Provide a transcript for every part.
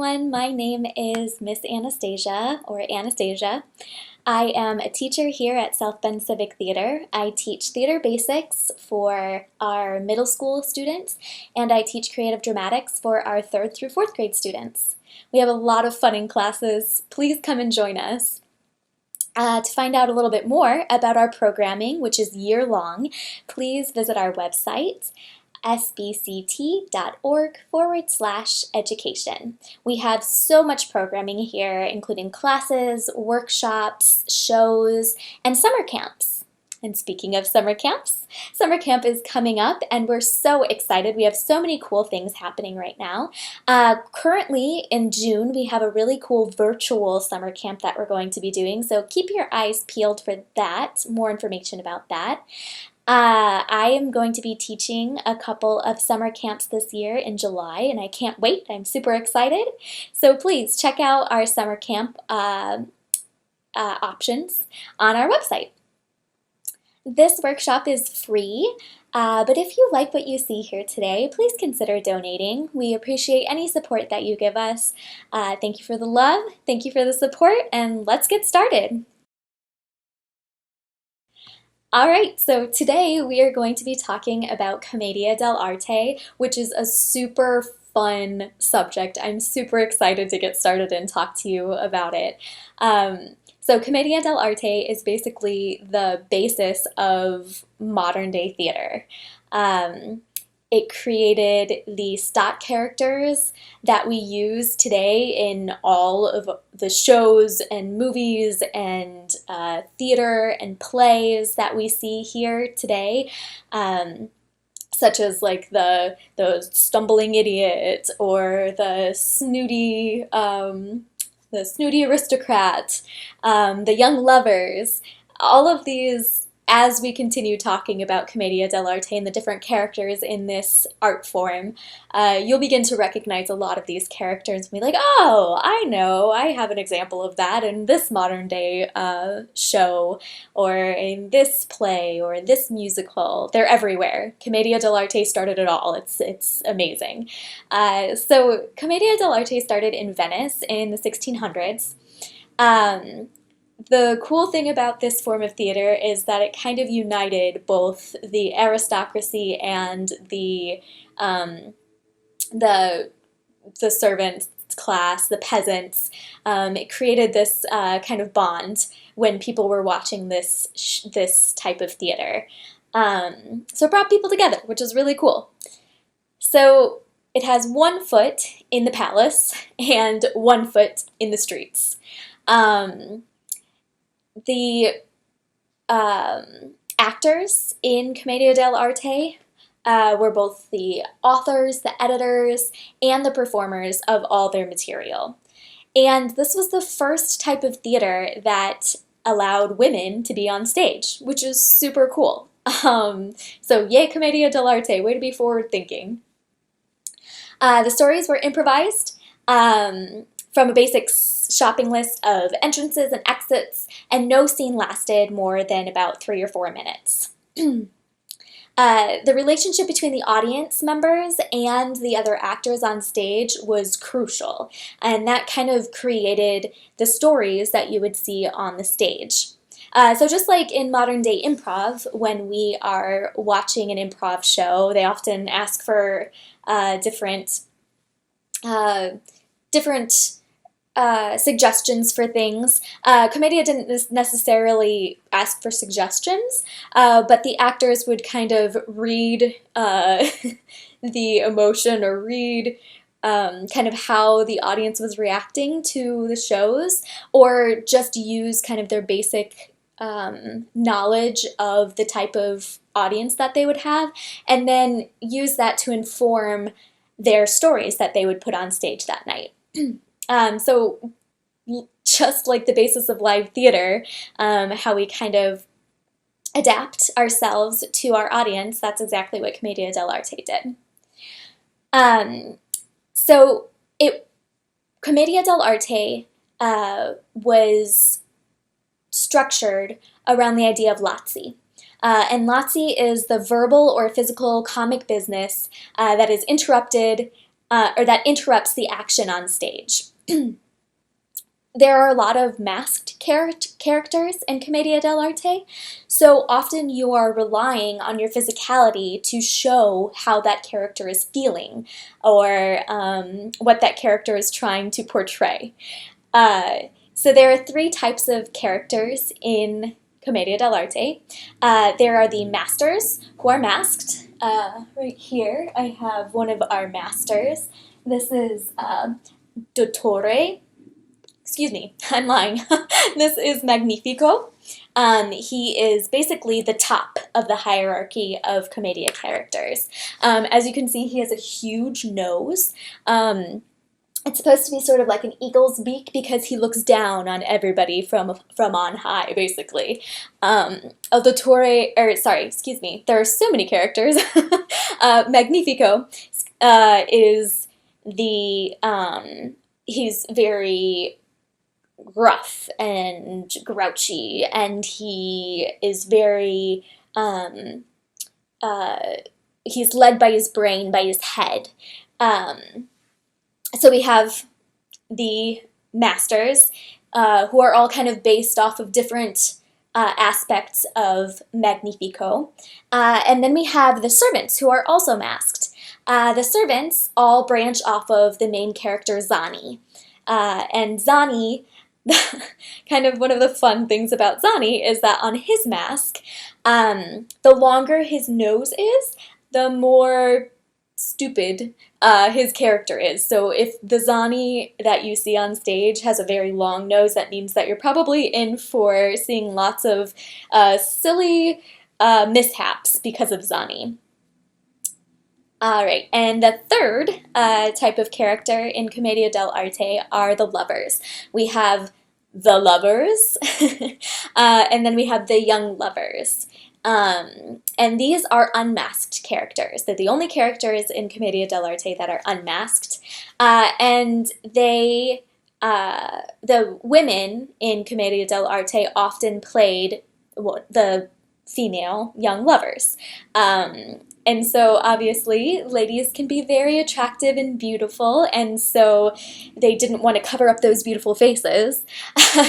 everyone. My name is Miss Anastasia, or Anastasia. I am a teacher here at South Bend Civic Theater. I teach theater basics for our middle school students, and I teach creative dramatics for our 3rd through 4th grade students. We have a lot of fun in classes. Please come and join us. To find out a little bit more about our programming, which is year-long, please visit our website, sbct.org/education. We have so much programming here, including classes, workshops, shows, and summer camps. And speaking of summer camp is coming up and we're so excited. We have so many cool things happening right now. Currently in June, we have a really cool virtual summer camp that we're going to be doing, so keep your eyes peeled for that, more information about that. I am going to be teaching a couple of summer camps this year in July, and I can't wait. I'm super excited. So please check out our summer camp options on our website. This workshop is free, but if you like what you see here today, please consider donating. We appreciate any support that you give us. Thank you for the love, thank you for the support, and let's get started. Alright, so today we are going to be talking about Commedia dell'Arte, which is a super fun subject. I'm super excited to get started and talk to you about it. So Commedia dell'Arte is basically the basis of modern day theater. It created the stock characters that we use today in all of the shows and movies and theater and plays that we see here today, such as like the stumbling idiot or the snooty aristocrat, the young lovers. All of these, as we continue talking about Commedia dell'Arte and the different characters in this art form, you'll begin to recognize a lot of these characters and be like, oh, I know, I have an example of that in this modern day show, or in this play, or this musical. They're everywhere. Commedia dell'Arte started it all. It's amazing. So Commedia dell'Arte started in Venice in the 1600s. The cool thing about this form of theater is that it kind of united both the aristocracy and the servant class, the peasants. It created this kind of bond when people were watching this type of theater. So it brought people together, which is really cool. So it has one foot in the palace and one foot in the streets. The actors in Commedia dell'Arte were both the authors, the editors, and the performers of all their material. And this was the first type of theater that allowed women to be on stage, which is super cool. So yay Commedia dell'Arte, way to be forward thinking. The stories were improvised from a basic shopping list of entrances and exits, and no scene lasted more than about 3 or 4 minutes. The relationship between the audience members and the other actors on stage was crucial, and that kind of created the stories that you would see on the stage. So just like in modern day improv, when we are watching an improv show, they often ask for different suggestions for things. Commedia didn't necessarily ask for suggestions, but the actors would kind of read the emotion or read kind of how the audience was reacting to the shows, or just use kind of their basic knowledge of the type of audience that they would have, and then use that to inform their stories that they would put on stage that night. So just like the basis of live theater, how we kind of adapt ourselves to our audience, that's exactly what Commedia dell'Arte did. So Commedia dell'Arte was structured around the idea of lazzi. And lazzi is the verbal or physical comic business that is interrupted or that interrupts the action on stage. There are a lot of masked characters in Commedia dell'arte, so often you are relying on your physicality to show how that character is feeling, or what that character is trying to portray. So there are three types of characters in Commedia dell'arte. There are the masters, who are masked. Right here I have one of our masters. This is Dottore. Excuse me, I'm lying. This is Magnifico. He is basically the top of the hierarchy of Commedia characters. As you can see, he has a huge nose. It's supposed to be sort of like an eagle's beak because he looks down on everybody from on high, basically. Dottore, excuse me, there are so many characters. Magnifico is he's very gruff and grouchy, and he is very, he's led by his brain, by his head. So we have the masters, who are all kind of based off of different aspects of Magnifico. And then we have the servants, who are also masked. The servants all branch off of the main character, ZANNI. And ZANNI, kind of one of the fun things about ZANNI is that on his mask, the longer his nose is, the more stupid his character is. So if the ZANNI that you see on stage has a very long nose, that means that you're probably in for seeing lots of silly mishaps because of ZANNI. Alright, and the third type of character in Commedia dell'arte are the lovers. We have the lovers, and then we have the young lovers. And these are unmasked characters. They're the only characters in Commedia dell'arte that are unmasked. And they, the women in Commedia dell'arte often played the female young lovers. And so obviously ladies can be very attractive and beautiful, and so they didn't want to cover up those beautiful faces.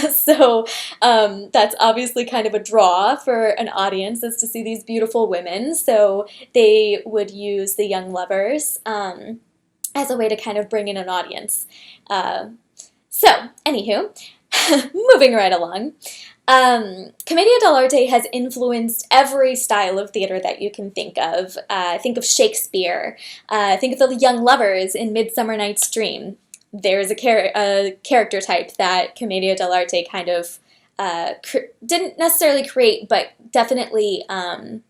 So that's obviously kind of a draw for an audience, is to see these beautiful women. So they would use the young lovers as a way to kind of bring in an audience. So anywho, moving right along. Commedia dell'arte has influenced every style of theater that you can think of. Think of Shakespeare. Think of the young lovers in Midsummer Night's Dream. There's a character type that Commedia dell'arte kind of didn't necessarily create, but definitely kind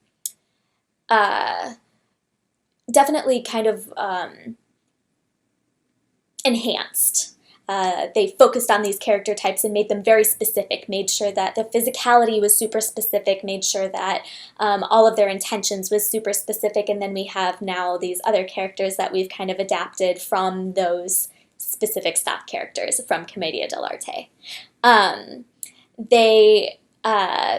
of enhanced. They focused on these character types and made them very specific, made sure that the physicality was super specific, made sure that all of their intentions was super specific, and then we have now these other characters that we've kind of adapted from those specific stock characters from Commedia dell'arte.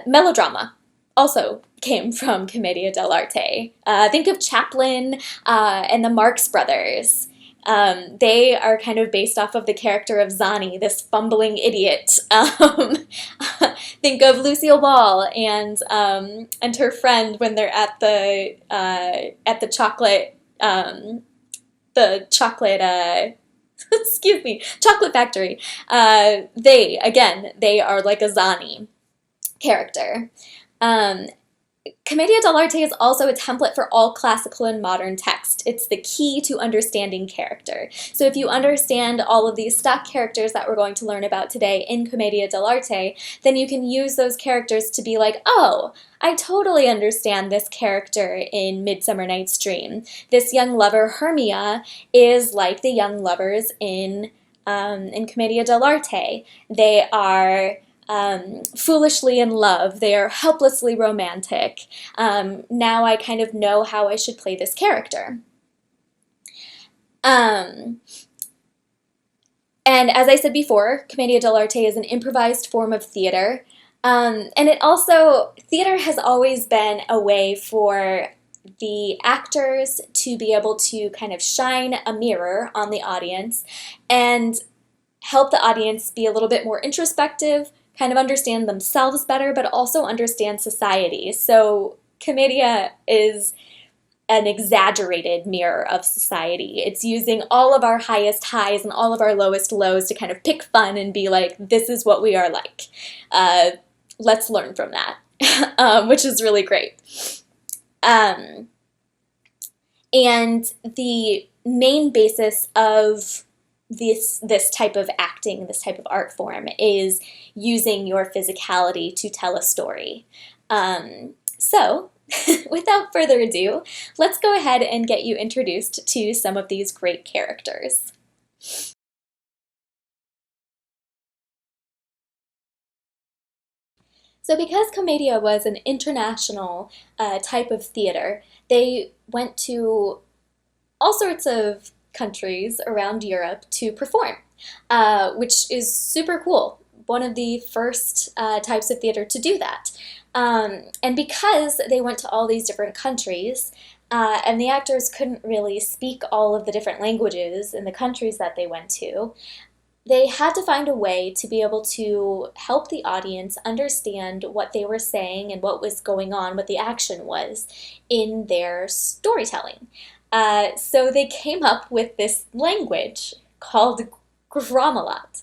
Melodrama also came from Commedia dell'arte. Think of Kaplan and the Marx Brothers. They are kind of based off of the character of ZANNI, this fumbling idiot. Think of Lucille Ball and her friend when they're at the chocolate excuse me, chocolate factory. They are like a ZANNI character. Commedia dell'arte is also a template for all classical and modern text. It's the key to understanding character. So if you understand all of these stock characters that we're going to learn about today in Commedia dell'arte, then you can use those characters to be like, oh, I totally understand this character in Midsummer Night's Dream. This young lover, Hermia, is like the young lovers in Commedia dell'arte. They are foolishly in love. They are helplessly romantic. Now I kind of know how I should play this character. And as I said before, Commedia dell'arte is an improvised form of theater. And theater has always been a way for the actors to be able to kind of shine a mirror on the audience and help the audience be a little bit more introspective, kind of understand themselves better, but also understand society. So Commedia is an exaggerated mirror of society. It's using all of our highest highs and all of our lowest lows to kind of pick fun and be like, this is what we are like. Let's learn from that, which is really great. And the main basis of this type of acting, this type of art form, is using your physicality to tell a story. So, without further ado, let's go ahead and get you introduced to some of these great characters. So because Commedia was an international type of theater, they went to all sorts of countries around Europe to perform, which is super cool. One of the first types of theater to do that. And because they went to all these different countries, and the actors couldn't really speak all of the different languages in the countries that they went to, they had to find a way to be able to help the audience understand what they were saying and what was going on, what the action was in their storytelling. So they came up with this language called Grommelat.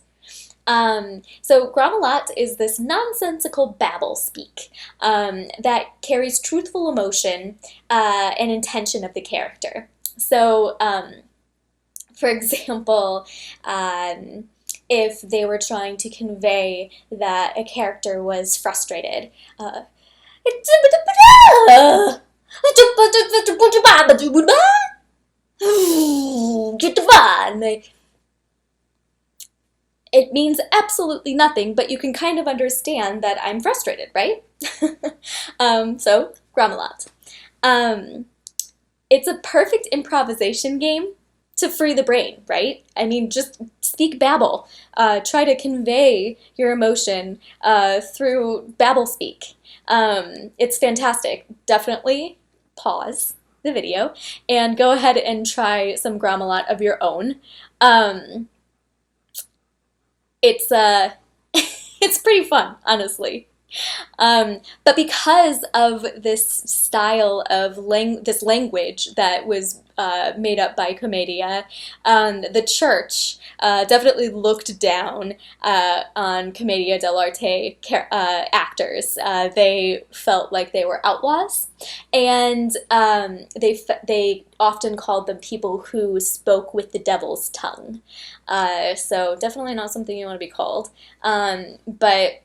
So Grommelat is this nonsensical babble speak that carries truthful emotion and intention of the character. So, for example, if they were trying to convey that a character was frustrated, it means absolutely nothing, but you can kind of understand that I'm frustrated, right? So, Grommelat. It's a perfect improvisation game to free the brain, right? I mean, just speak babble. Try to convey your emotion through babble speak. It's fantastic. Definitely pause the video and go ahead and try some Grommelat of your own. It's it's pretty fun, honestly. But because of this style of this language that was made up by Commedia, the church definitely looked down on Commedia dell'Arte actors. They felt like they were outlaws, and they often called them people who spoke with the devil's tongue. So definitely not something you want to be called. But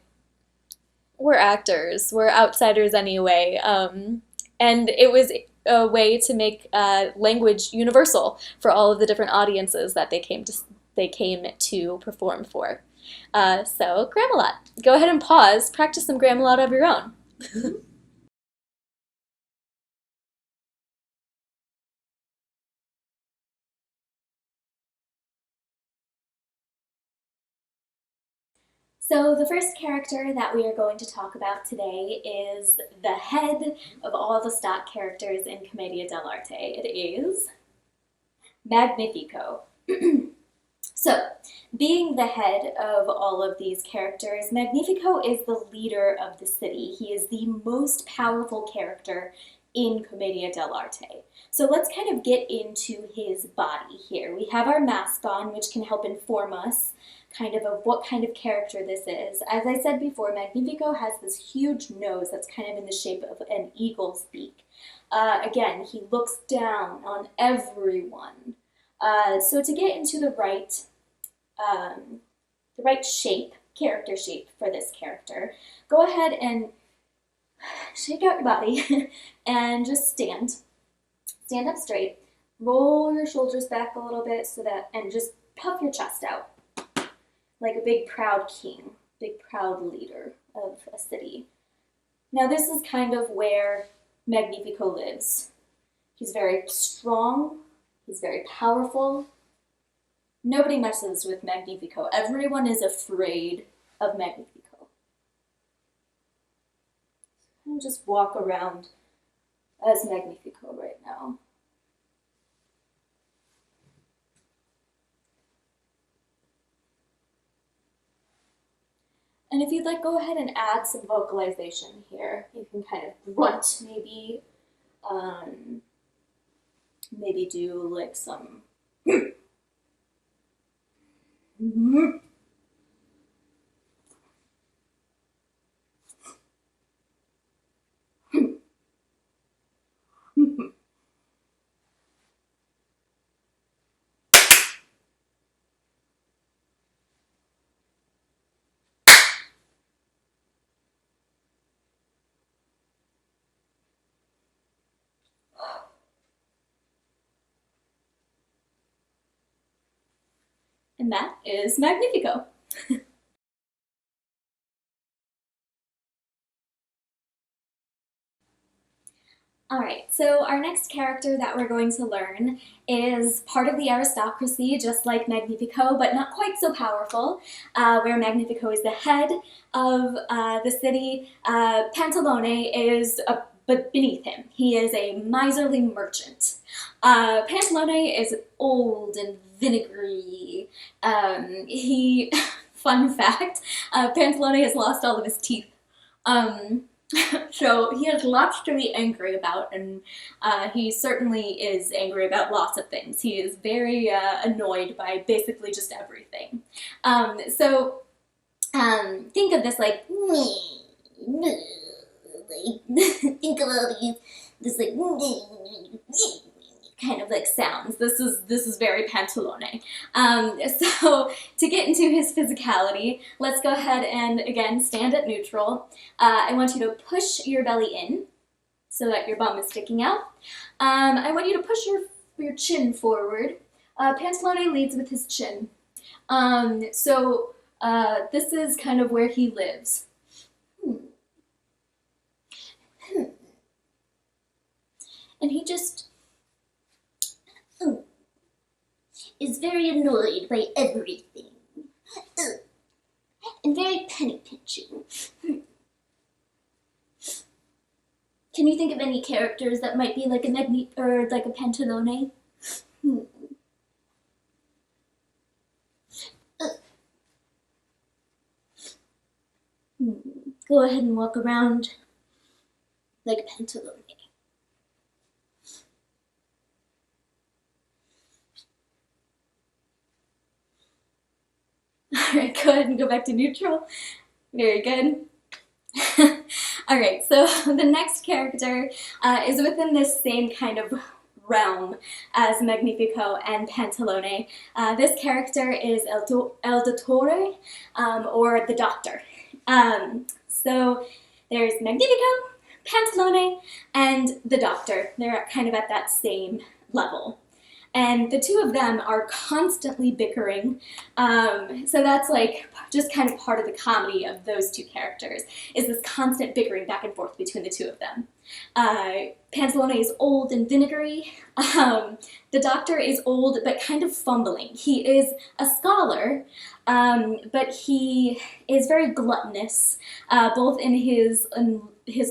we're actors, we're outsiders anyway, and it was a way to make language universal for all of the different audiences that they came to perform for. So Grommelat, go ahead and pause, practice some Grommelat of your own. So the first character that we are going to talk about today is the head of all the stock characters in Commedia dell'Arte. It is Magnifico. So, being the head of all of these characters, Magnifico is the leader of the city. He is the most powerful character in Commedia dell'Arte. So let's kind of get into his body here. We have our mask on, which can help inform us kind of what kind of character this is. As I said before, Magnifico has this huge nose that's kind of in the shape of an eagle's beak. Again, he looks down on everyone. So to get into the right shape, character shape for this character, go ahead and shake out your body and just stand. Stand up straight. Roll your shoulders back a little bit and just puff your chest out like a big proud king, big proud leader of a city. Now this is kind of where Magnifico lives. He's very strong, he's very powerful. Nobody messes with Magnifico. Everyone is afraid of Magnifico. And just walk around as Magnifico right now. And if you'd like, go ahead and add some vocalization here. You can kind of grunt, maybe. Maybe do like some. And that is Magnifico. Alright, so our next character that we're going to learn is part of the aristocracy, just like Magnifico, but not quite so powerful, where Magnifico is the head of the city. Pantalone is but beneath him. He is a miserly merchant. Pantalone is old and vinegary. Fun fact, Pantalone has lost all of his teeth. So he has lots to be angry about, and he certainly is angry about lots of things. He is very annoyed by basically just everything. Think of this like, think of all this like kind of like sounds. This is very Pantalone. So to get into his physicality, let's go ahead and again stand at neutral. I want you to push your belly in so that your bum is sticking out. I want you to push your chin forward. Pantalone leads with his chin. This is kind of where he lives. And he just is very annoyed by everything. And very penny pinching. Can you think of any characters that might be like a like a Pantalone? Go ahead and walk around like a Pantalone. Alright, go ahead and go back to neutral. Very good. Alright, so the next character is within this same kind of realm as Magnifico and Pantalone. This character is El Dottore, or the Doctor. So there's Magnifico, Pantalone, and the Doctor. They're kind of at that same level. And the two of them are constantly bickering. So that's like just kind of part of the comedy of those two characters, is this constant bickering back and forth between the two of them. Pantalone is old and vinegary. The Doctor is old but kind of fumbling. He is a scholar, but he is very gluttonous, both in his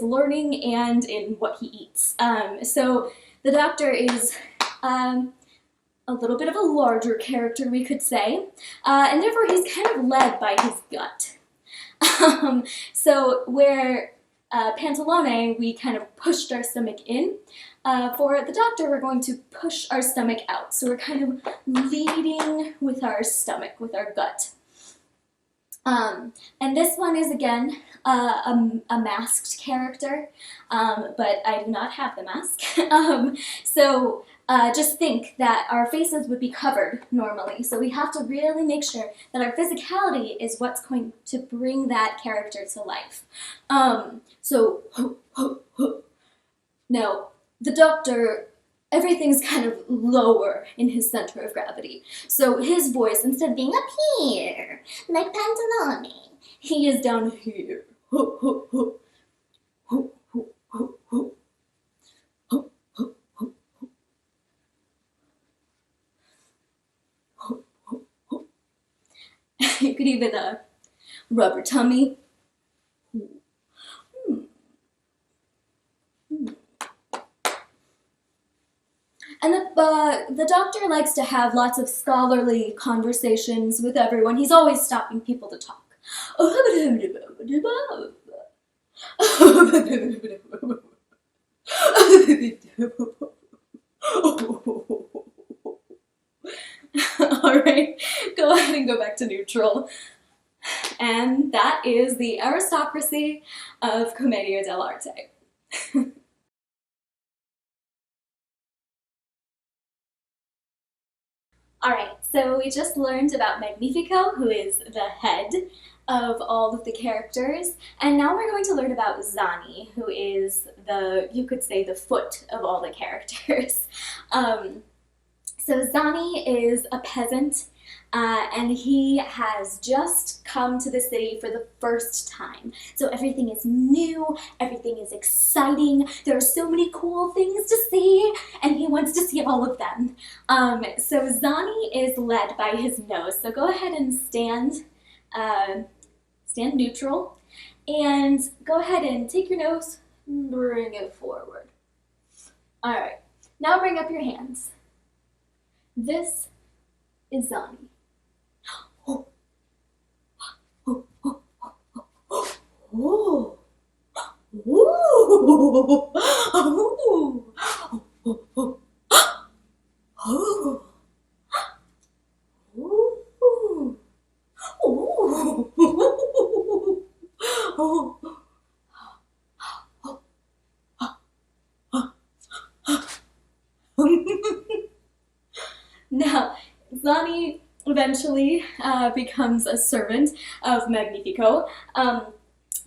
learning and in what he eats. So the Doctor is a little bit of a larger character, we could say, and therefore he's kind of led by his gut. So where Pantalone, we kind of pushed our stomach in, for the Doctor, we're going to push our stomach out. So we're kind of leading with our stomach, with our gut. And this one is, again, a masked character, but I do not have the mask. Just think that our faces would be covered normally, so we have to really make sure that our physicality is what's going to bring that character to life. Now, the Doctor, everything's kind of lower in his center of gravity, so his voice, instead of being up here, like Pantalone, he is down here. You could even rub her tummy. And the doctor likes to have lots of scholarly conversations with everyone. He's always stopping people to talk. Alright, go ahead and go back to neutral. And that is the aristocracy of Commedia dell'Arte. Alright, so we just learned about Magnifico, who is the head of all of the characters, and now we're going to learn about ZANNI, who is you could say, the foot of all the characters. So ZANNI is a peasant, and he has just come to the city for the first time. So everything is new, everything is exciting, there are so many cool things to see, and he wants to see all of them. So ZANNI is led by his nose, so go ahead and stand neutral, and go ahead and take your nose, bring it forward. Alright, now bring up your hands. This is ZANNI. Oh. Oh. Oh. Oh. Oh. Oh. Oh. Oh. Now, ZANNI eventually becomes a servant of Magnifico.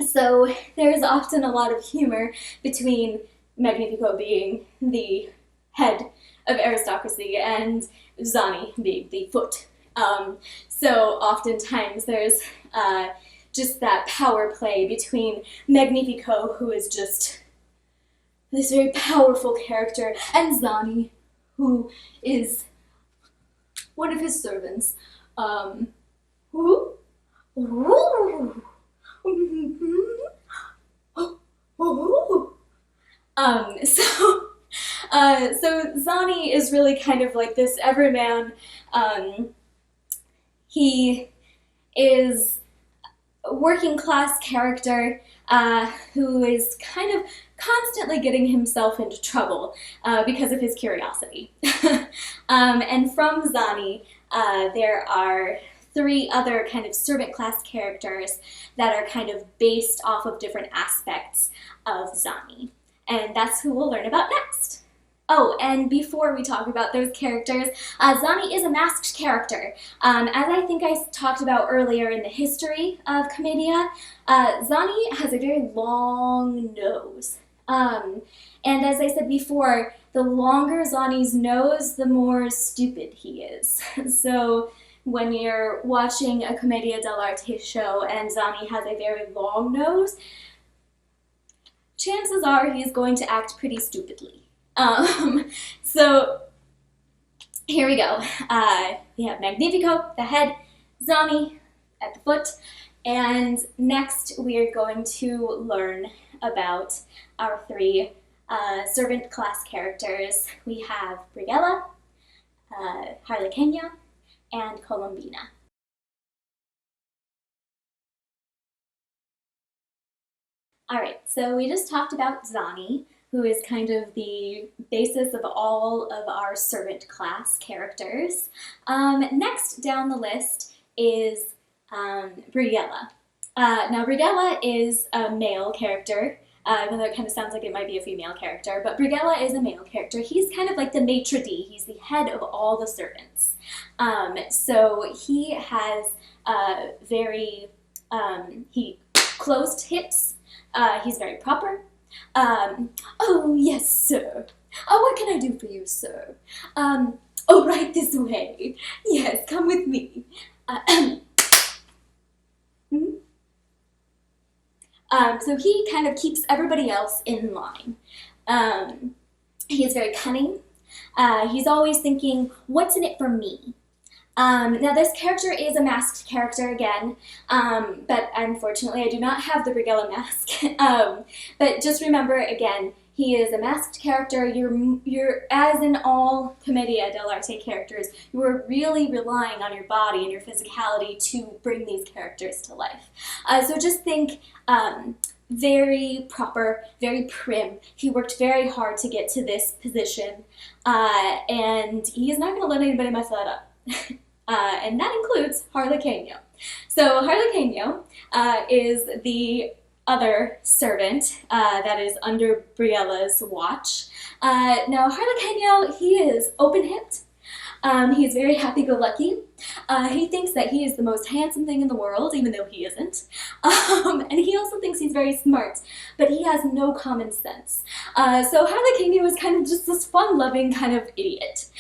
So there's often a lot of humor between Magnifico being the head of aristocracy and ZANNI being the foot. So oftentimes there's just that power play between Magnifico, who is just this very powerful character, and ZANNI, who is one of his servants. So ZANNI is really kind of like this everyman. He is a working class character who is kind of constantly getting himself into trouble because of his curiosity. And from ZANNI, there are 3 other kind of servant class characters that are kind of based off of different aspects of ZANNI. And that's who we'll learn about next. Oh, and before we talk about those characters, ZANNI is a masked character. As I think I talked about earlier in the history of Commedia, ZANNI has a very long nose. And as I said before, the longer ZANNI's nose, the more stupid he is. So when you're watching a Commedia dell'Arte show and ZANNI has a very long nose, chances are he's going to act pretty stupidly. So here we go. We have Magnifico, the head, ZANNI at the foot, and next we are going to learn about our 3 servant class characters. We have Brighella, Harlequina, and Colombina. Alright, so we just talked about ZANNI, who is kind of the basis of all of our servant class characters. Next down the list is Brighella. Now Brighella is a male character, even though it kind of sounds like it might be a female character, but Brighella is a male character. He's kind of like the maitre d', he's the head of all the servants. So he has very closed hips, he's very proper. Oh, yes, sir. What can I do for you, sir? Oh, right this way. Yes, come with me. So he kind of keeps everybody else in line. He is very cunning. He's always thinking, what's in it for me? Now this character is a masked character again, but unfortunately I do not have the Brighella mask. But just remember again, He is a masked character. You're as in all Commedia dell'Arte characters, you are really relying on your body and your physicality to bring these characters to life. So just think very proper, very prim. He worked very hard to get to this position, and he's not going to let anybody mess that up. And that includes Harlequinho. So Harlequinho is the other servant that is under Briella's watch. Now Harlequinho, he is open-hipped. He is very happy-go-lucky. He thinks that he is the most handsome thing in the world, even though he isn't. And he also thinks he's very smart, but he has no common sense. So Harlequinho is kind of just this fun-loving kind of idiot.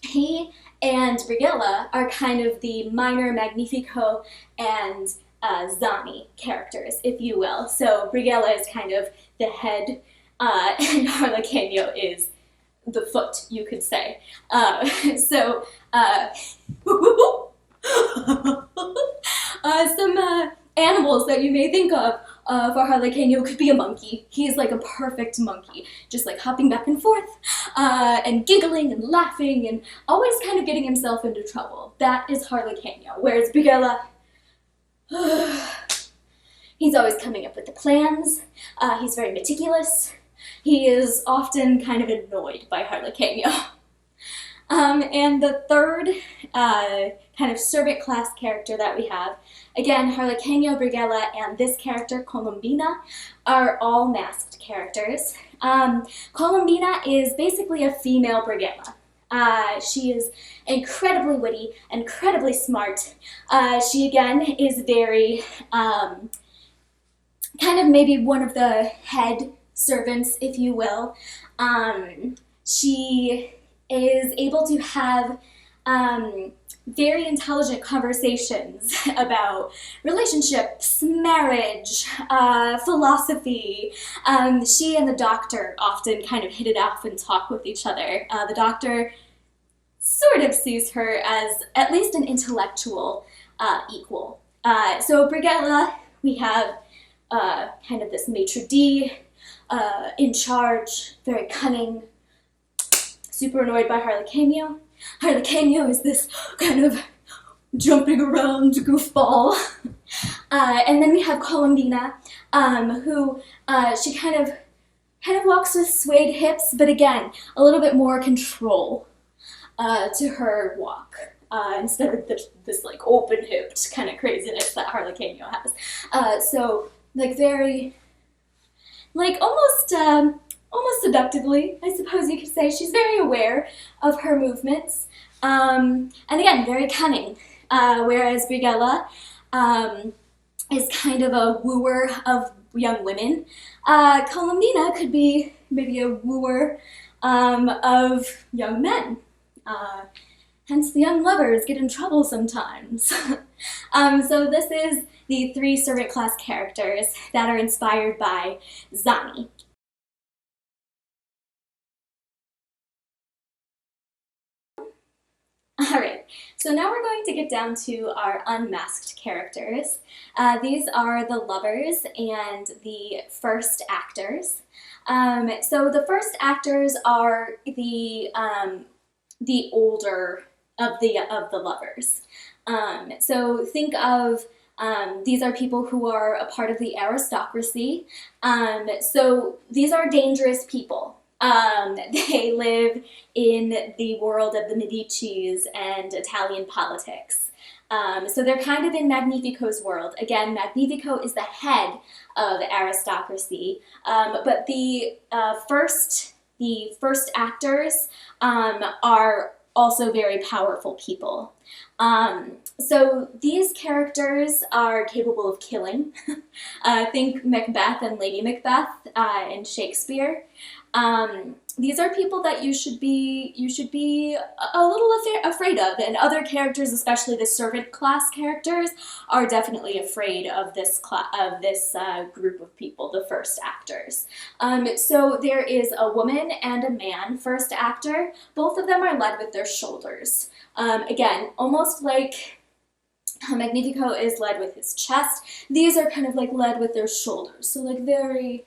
He and Brighella are kind of the minor Magnifico and ZANNI characters, if you will. So Brighella is kind of the head, and Harlequinho is the foot, you could say. Some animals that you may think of for Harlequinho could be a monkey. He's like a perfect monkey, just like hopping back and forth and giggling and laughing and always kind of getting himself into trouble. That is Harlequinho. Whereas Brighella, he's always coming up with the plans. He's very meticulous. He is often kind of annoyed by Harlequinho. And the third kind of servant class character that we have, again, Harlequinho, Brighella, and this character, Colombina, are all masked characters. Colombina is basically a female Brighella. She is incredibly witty, incredibly smart. She, again, is very, kind of maybe one of the head servants, if you will. She is able to have very intelligent conversations about relationships, marriage, philosophy. She and the doctor often kind of hit it off and talk with each other. The doctor sort of sees her as at least an intellectual equal. So Brighella, we have kind of this maitre d', in charge, very cunning, super annoyed by Harlequinho. Harlequinho is this kind of jumping around goofball. And then we have Colombina, who she kind of walks with swayed hips, but again, a little bit more control to her walk. Instead of this like open-hipped kind of craziness that Harlequinho has. So like very, like almost seductively, I suppose you could say. She's very aware of her movements, and again, very cunning, whereas Brighella is kind of a wooer of young women. Colombina could be maybe a wooer of young men. Hence the young lovers get in trouble sometimes. So this is the three servant class characters that are inspired by ZANNI. Alright, so now we're going to get down to our unmasked characters. These are the lovers and the first actors. So the first actors are the older of the lovers. So think of these are people who are a part of the aristocracy. So these are dangerous people. They live in the world of the Medicis and Italian politics. So they're kind of in Magnifico's world. Again, Magnifico is the head of aristocracy, but the first actors are also very powerful people. So these characters are capable of killing. Think Macbeth and Lady Macbeth in Shakespeare. These are people that you should be a little afraid of, and other characters, especially the servant class characters, are definitely afraid of this group of people, the first actors. So there is a woman and a man, first actor. Both of them are led with their shoulders. Again, almost like Magnifico is led with his chest. These are kind of like led with their shoulders, so like very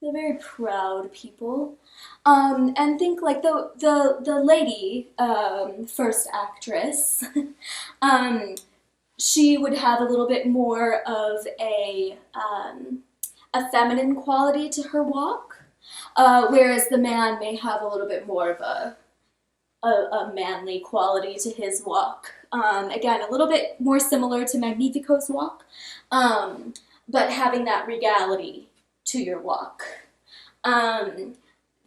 They're very proud people. And think like the lady, first actress, um, she would have a little bit more of a feminine quality to her walk, whereas the man may have a little bit more of a manly quality to his walk. Again, a little bit more similar to Magnifico's walk, but having that regality to your walk.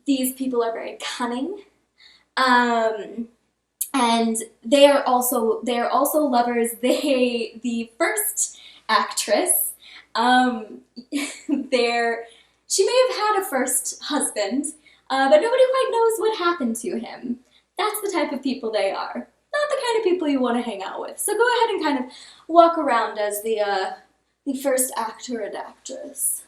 These people are very cunning, and they're also lovers. The first actress, she may have had a first husband, but nobody quite knows what happened to him. That's the type of people they are. Not the kind of people you want to hang out with. So go ahead and kind of walk around as the first actor and actress.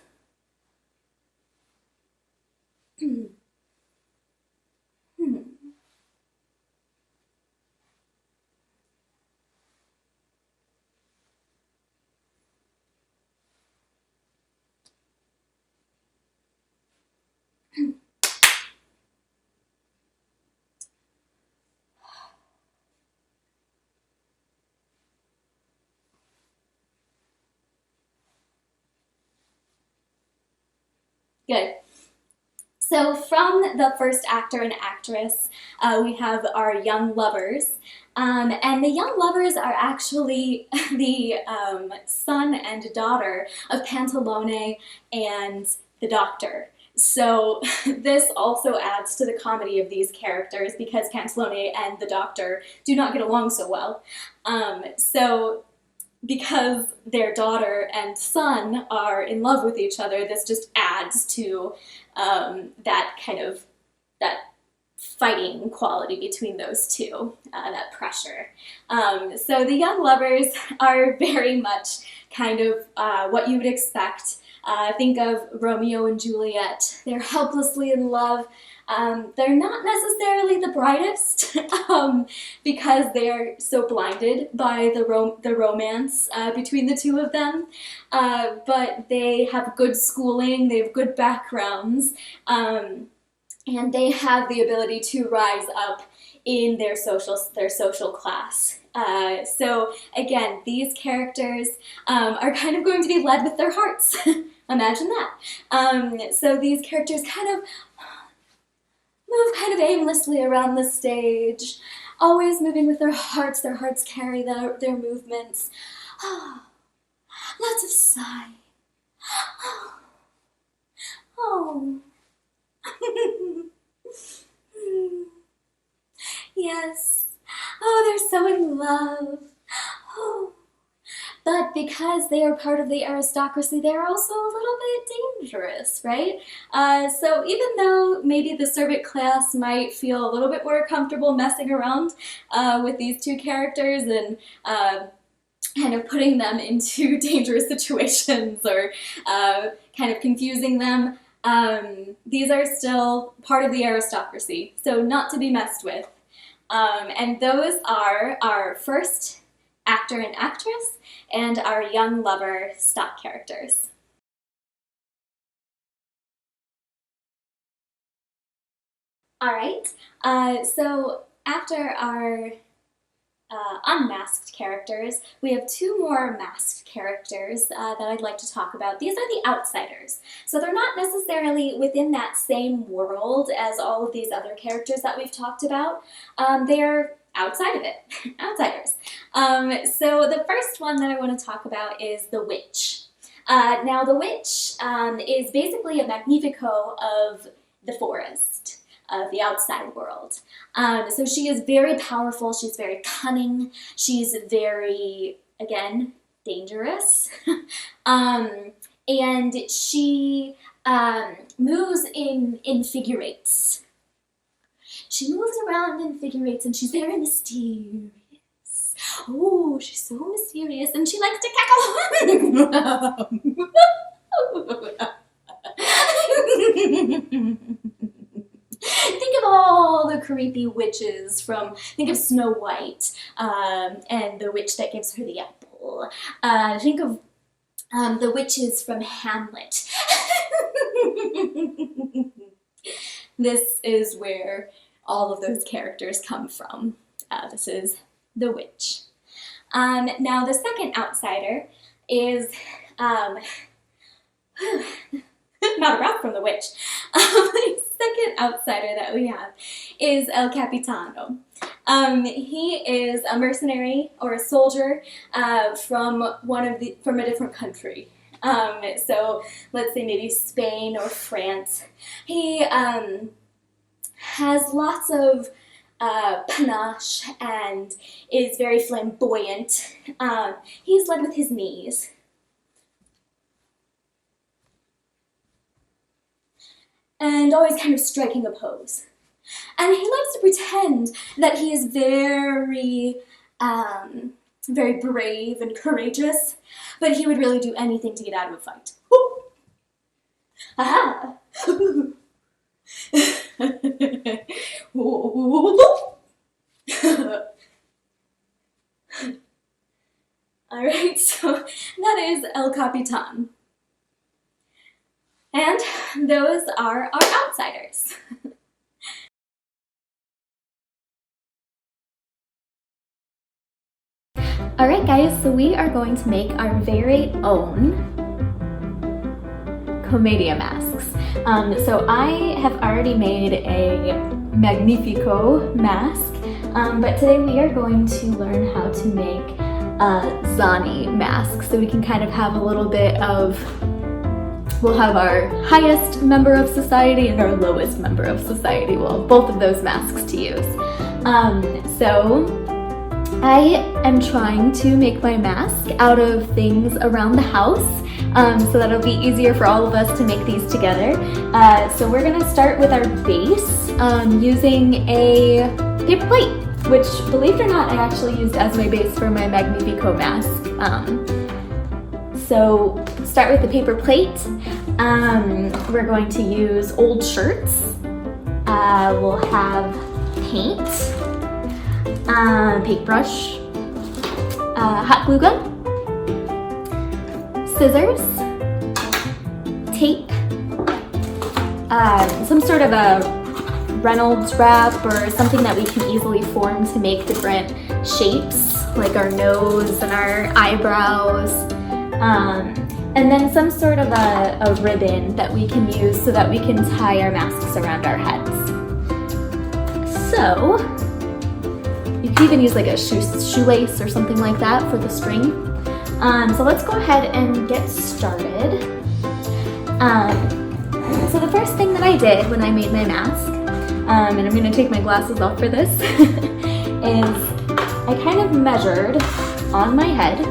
Good. So from the first actor and actress, we have our young lovers. And the young lovers are actually the son and daughter of Pantalone and the doctor. So this also adds to the comedy of these characters because Pantalone and the doctor do not get along so well. So because their daughter and son are in love with each other, this just adds to that fighting quality between those two, that pressure. So the young lovers are very much kind of what you would expect. Think of Romeo and Juliet. They're helplessly in love. They're not necessarily the brightest because they're so blinded by the romance between the two of them, but they have good schooling, they have good backgrounds, and they have the ability to rise up in their social class. So again, these characters are kind of going to be led with their hearts. Imagine that. So these characters kind of move kind of aimlessly around the stage, always moving with their hearts. Their hearts carry their movements. Lots of sigh. Oh. Yes. Oh, they're so in love. Oh. But because they are part of the aristocracy, they're also a little bit dangerous, right? So even though maybe the servant class might feel a little bit more comfortable messing around with these two characters and kind of putting them into dangerous situations or kind of confusing them, these are still part of the aristocracy, so not to be messed with. And those are our first actor and actress and our young lover stock characters. All right, so after our unmasked characters, we have two more masked characters that I'd like to talk about. These are the outsiders. So they're not necessarily within that same world as all of these other characters that we've talked about. They're outside of it, outsiders. So the first one that I want to talk about is the witch. Now the witch is basically a Magnifico of the forest, of the outside world. So she is very powerful, she's very cunning, she's very, again, dangerous. And she moves in figure eights. She moves around in figure eights and she's very mysterious. Oh, she's so mysterious and she likes to cackle. Think of all the creepy witches think of Snow White and the witch that gives her the apple. Think of the witches from Hamlet. This is where all of those characters come from. This is the witch. Now the second outsider is, not a rap from the witch. The second outsider that we have is El Capitano. He is a mercenary or a soldier from a different country. So let's say maybe Spain or France. He has lots of panache and is very flamboyant. He's led with his knees. And always kind of striking a pose. And he likes to pretend that he is very, very brave and courageous, but he would really do anything to get out of a fight. Aha! Alright, so that is El Capitan. And those are our outsiders. Alright guys, so we are going to make our very own Commedia masks. So I have already made a MAGNIFICO mask, but today we are going to learn how to make a ZANNI mask. So we can kind of have a little bit of, we'll have our highest member of society and our lowest member of society. We'll have both of those masks to use. So I am trying to make my mask out of things around the house, so that'll be easier for all of us to make these together. So we're gonna start with our base using a paper plate, which, believe it or not, I actually used as my base for my MAGNIFICO mask. So start with the paper plate. We're going to use old shirts. We'll have paint, paintbrush, hot glue gun, scissors, tape, some sort of a Reynolds wrap or something that we can easily form to make different shapes, like our nose and our eyebrows, and then some sort of a ribbon that we can use so that we can tie our masks around our heads. So you can even use like a shoelace or something like that for the string. So let's go ahead and get started. So the first thing that I did when I made my mask, and I'm going to take my glasses off for this, is I kind of measured on my head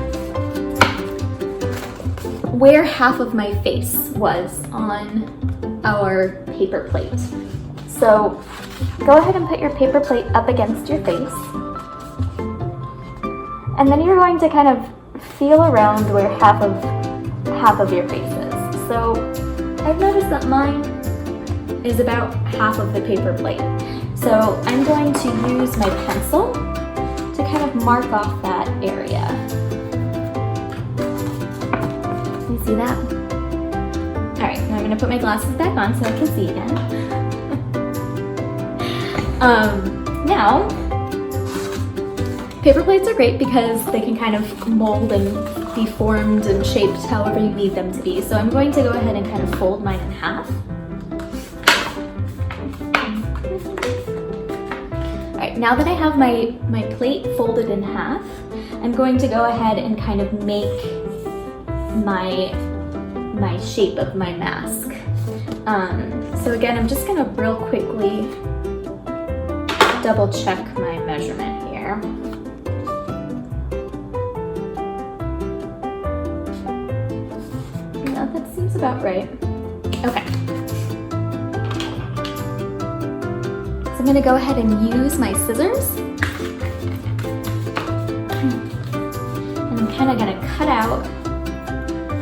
where half of my face was on our paper plate. So go ahead and put your paper plate up against your face, and then you're going to kind of feel around where half of your face is. So I've noticed that mine is about half of the paper plate. So I'm going to use my pencil to kind of mark off that area. You see that? All right, now I'm gonna put my glasses back on so I can see again. Now, paper plates are great because they can kind of mold and be formed and shaped however you need them to be. So I'm going to go ahead and kind of fold mine in half. All right, now that I have my plate folded in half, I'm going to go ahead and kind of make my shape of my mask. So again, I'm just gonna real quickly double check my measurement here. Yeah, that seems about right. Okay. So I'm gonna go ahead and use my scissors. And I'm kind of gonna cut out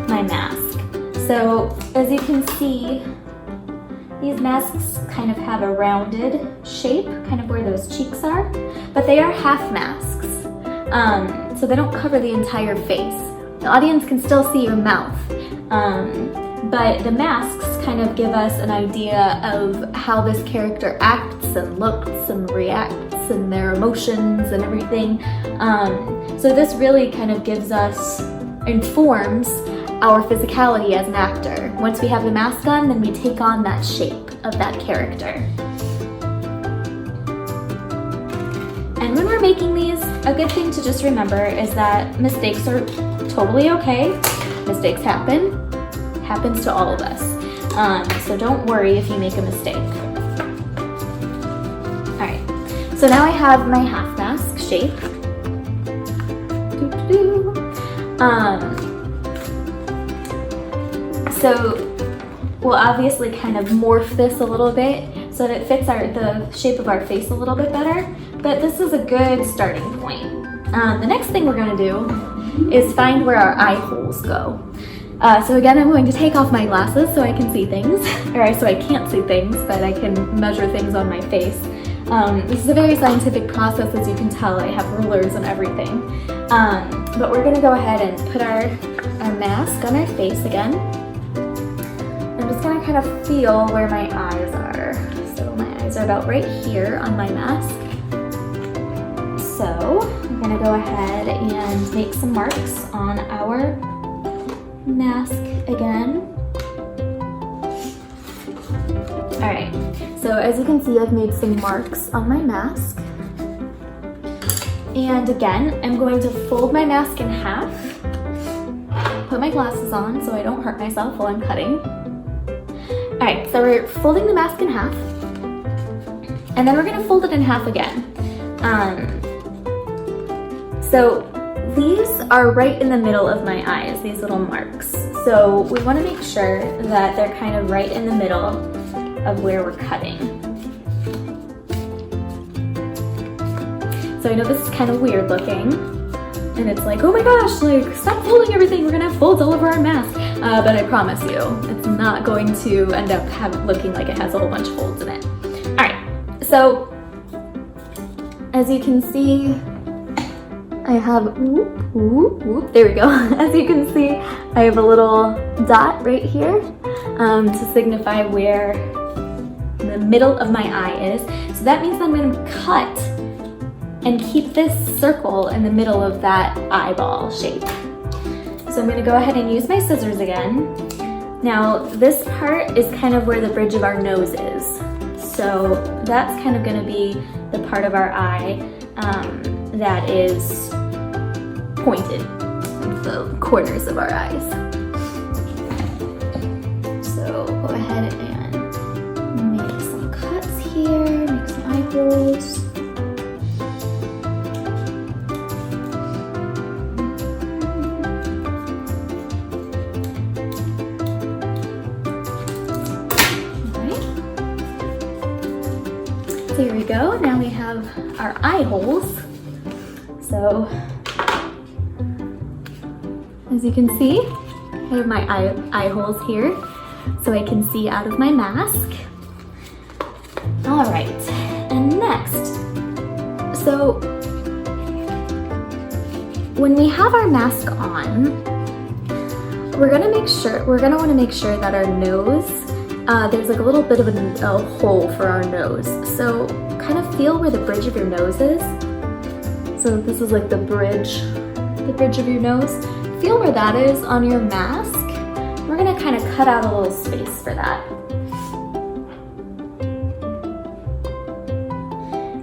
my mask. So as you can see, these masks kind of have a rounded shape, kind of where those cheeks are, but they are half masks. So they don't cover the entire face. The audience can still see your mouth, but the masks kind of give us an idea of how this character acts and looks and reacts and their emotions and everything. So this really kind of informs our physicality as an actor. Once we have the mask on, then we take on that shape of that character. And when we're making these, a good thing to just remember is that mistakes are totally okay. Mistakes happens to all of us. So don't worry if you make a mistake. Alright, so now I have my half mask shape. So we'll obviously kind of morph this a little bit so that it fits the shape of our face a little bit better, but this is a good starting point. The next thing we're going to do is find where our eye holes go. So again, I'm going to take off my glasses so I can see things, or so I can't see things, but I can measure things on my face. This is a very scientific process, as you can tell. I have rulers and everything. But we're going to go ahead and put our mask on our face again. I'm just going to kind of feel where my eyes are. So my eyes are about right here on my mask. So I'm going to go ahead and make some marks on our mask again. Alright, so as you can see, I've made some marks on my mask. And again, I'm going to fold my mask in half, put my glasses on so I don't hurt myself while I'm cutting. Alright, so we're folding the mask in half, and then we're going to fold it in half again. So these are right in the middle of my eyes, these little marks. So we want to make sure that they're kind of right in the middle of where we're cutting. So I know this is kind of weird looking, and it's like, oh my gosh, like, stop folding everything, we're gonna have folds all over our mask. But I promise you, it's not going to end up looking like it has a whole bunch of folds in it. Alright, so as you can see, I have, there we go. As you can see, I have a little dot right here to signify where the middle of my eye is. So that means I'm going to cut and keep this circle in the middle of that eyeball shape. So I'm going to go ahead and use my scissors again. Now this part is kind of where the bridge of our nose is. So that's kind of going to be the part of our eye that is pointed, the corners of our eyes. So go ahead and make some cuts here, make some eye holes. There we go, now we have our eye holes. So, as you can see, I have my eye holes here, so I can see out of my mask. All right, and next, so when we have our mask on, we're gonna want to make sure that our nose, there's like a little bit of a hole for our nose. So kind of feel where the bridge of your nose is. So this is like the bridge of your nose. Feel where that is on your mask. We're gonna kind of cut out a little space for that.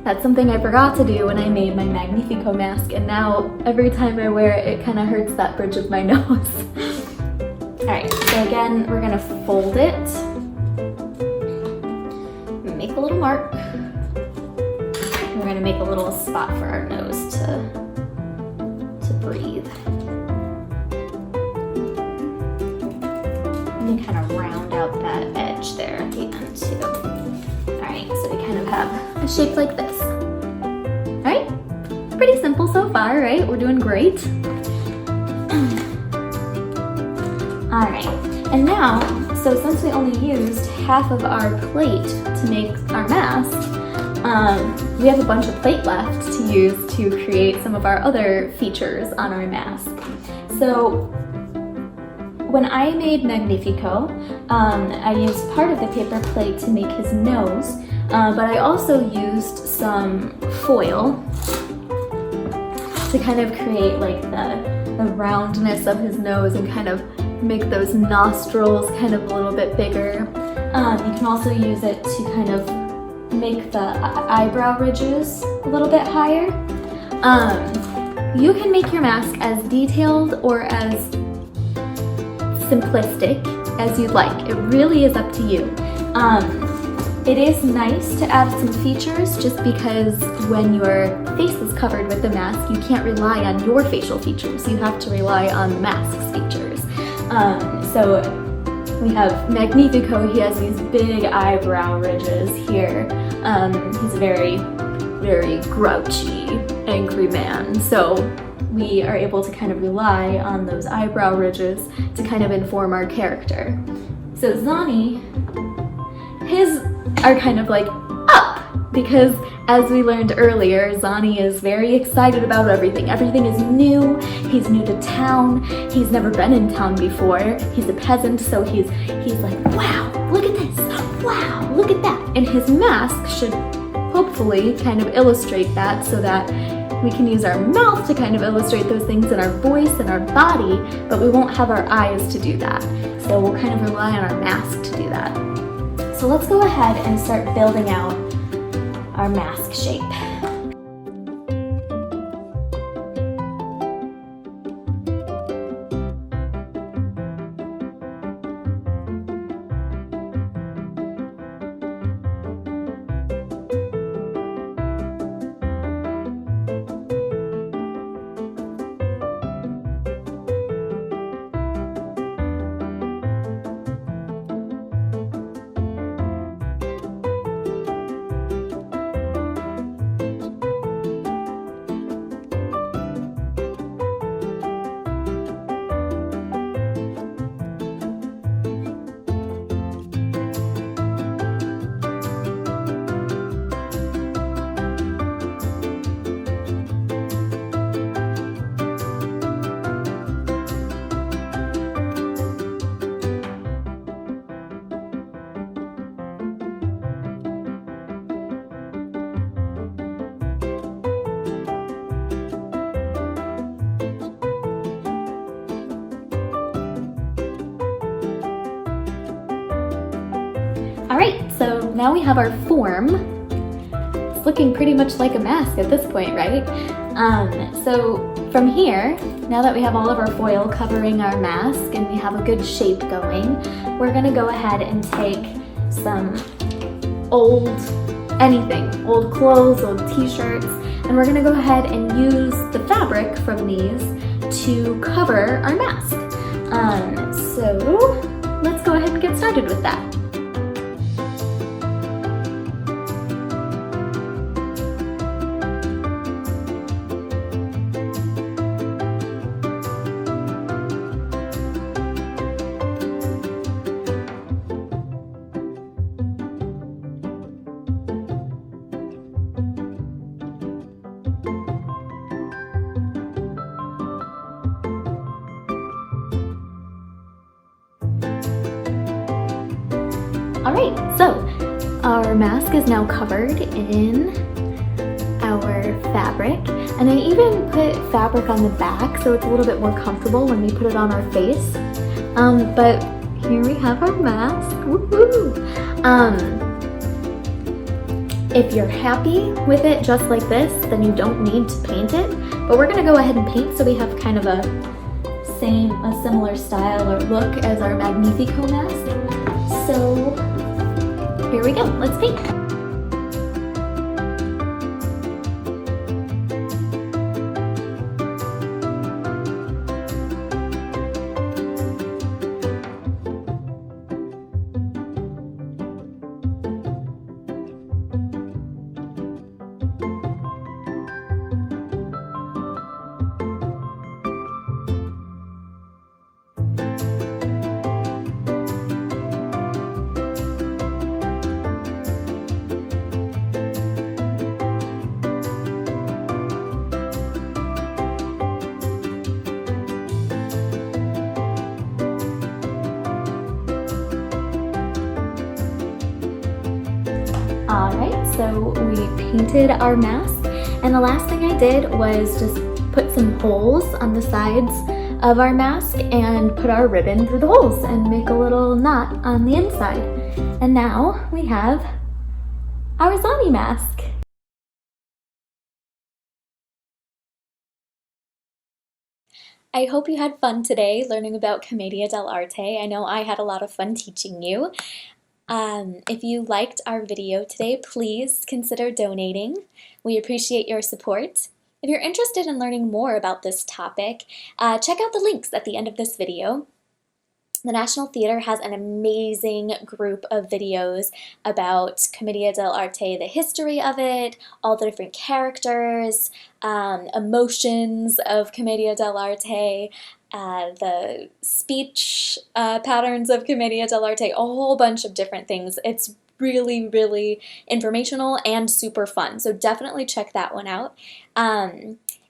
That's something I forgot to do when I made my MAGNIFICO mask, and now every time I wear it, it kind of hurts that bridge of my nose. Alright, so again, we're gonna fold it. Make a little mark. We're gonna make a little spot for our nose to breathe. And then kind of round out that edge there at the end too. Alright, so we kind of have a shape like this. Alright, pretty simple so far, right? We're doing great. Alright, and now, so since we only used half of our plate to make our mask, we have a bunch of plate left to use to create some of our other features on our mask. So when I made Magnifico, I used part of the paper plate to make his nose, but I also used some foil to kind of create like the roundness of his nose and kind of make those nostrils kind of a little bit bigger. You can also use it to kind of make the eyebrow ridges a little bit higher. You can make your mask as detailed or as simplistic as you'd like. It really is up to you. It is nice to add some features just because when your face is covered with the mask, you can't rely on your facial features. You have to rely on the mask's features. So we have Magnifico. He has these big eyebrow ridges here. He's a very, very grouchy, angry man. So we are able to kind of rely on those eyebrow ridges to kind of inform our character. So ZANNI, his are kind of like up, because as we learned earlier, ZANNI is very excited about everything. Everything is new. He's new to town. He's never been in town before. He's a peasant, so he's like, wow, look at this. Wow, look at that. And his mask should hopefully kind of illustrate that, so that we can use our mouth to kind of illustrate those things in our voice and our body, but we won't have our eyes to do that. So we'll kind of rely on our mask to do that. So let's go ahead and start building out our mask shape. Alright, so now we have our form. It's looking pretty much like a mask at this point, right? So from here, now that we have all of our foil covering our mask and we have a good shape going, we're gonna go ahead and take some old clothes, old t-shirts, and we're gonna go ahead and use the fabric from these to cover our mask. So let's go ahead and get started with that. Alright, so our mask is now covered in our fabric, and I even put fabric on the back so it's a little bit more comfortable when we put it on our face. But here we have our mask. Woohoo! If you're happy with it just like this, then you don't need to paint it, but we're gonna go ahead and paint so we have kind of a similar style or look as our Magnifico mask. So here we go, let's paint. Alright, so we painted our mask, and the last thing I did was just put some holes on the sides of our mask and put our ribbon through the holes and make a little knot on the inside. And now we have our ZANNI mask. I hope you had fun today learning about Commedia dell'Arte. I know I had a lot of fun teaching you. If you liked our video today, please consider donating. We appreciate your support. If you're interested in learning more about this topic, check out the links at the end of this video. The National Theater has an amazing group of videos about Commedia dell'Arte, the history of it, all the different characters, emotions of Commedia dell'Arte, the speech patterns of Commedia dell'Arte, a whole bunch of different things. It's really, really informational and super fun, so definitely check that one out.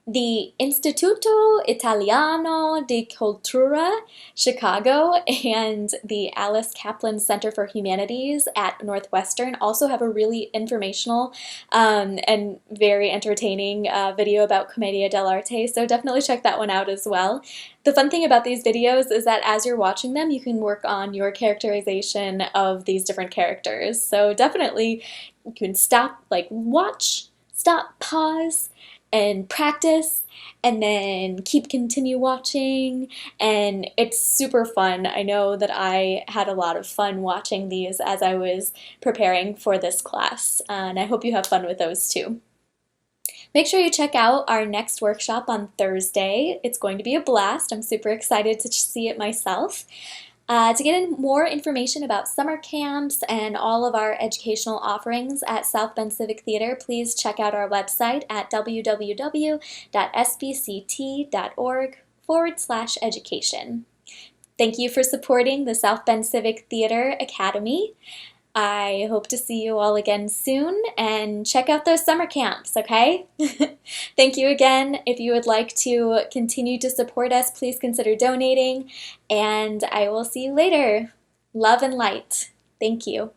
The Istituto Italiano di Cultura, Chicago, and the Alice Kaplan Center for Humanities at Northwestern also have a really informational and very entertaining video about Commedia dell'Arte, so definitely check that one out as well. The fun thing about these videos is that as you're watching them, you can work on your characterization of these different characters. So definitely you can stop, like watch, stop, pause, and practice, and then continue watching, and it's super fun. I know that I had a lot of fun watching these as I was preparing for this class, and I hope you have fun with those too. Make sure you check out our next workshop on Thursday. It's going to be a blast. I'm super excited to see it myself. To get more information about summer camps and all of our educational offerings at South Bend Civic Theater, please check out our website at www.sbct.org/education. Thank you for supporting the South Bend Civic Theater Academy. I hope to see you all again soon, and check out those summer camps, okay? Thank you again. If you would like to continue to support us, please consider donating, and I will see you later. Love and light. Thank you.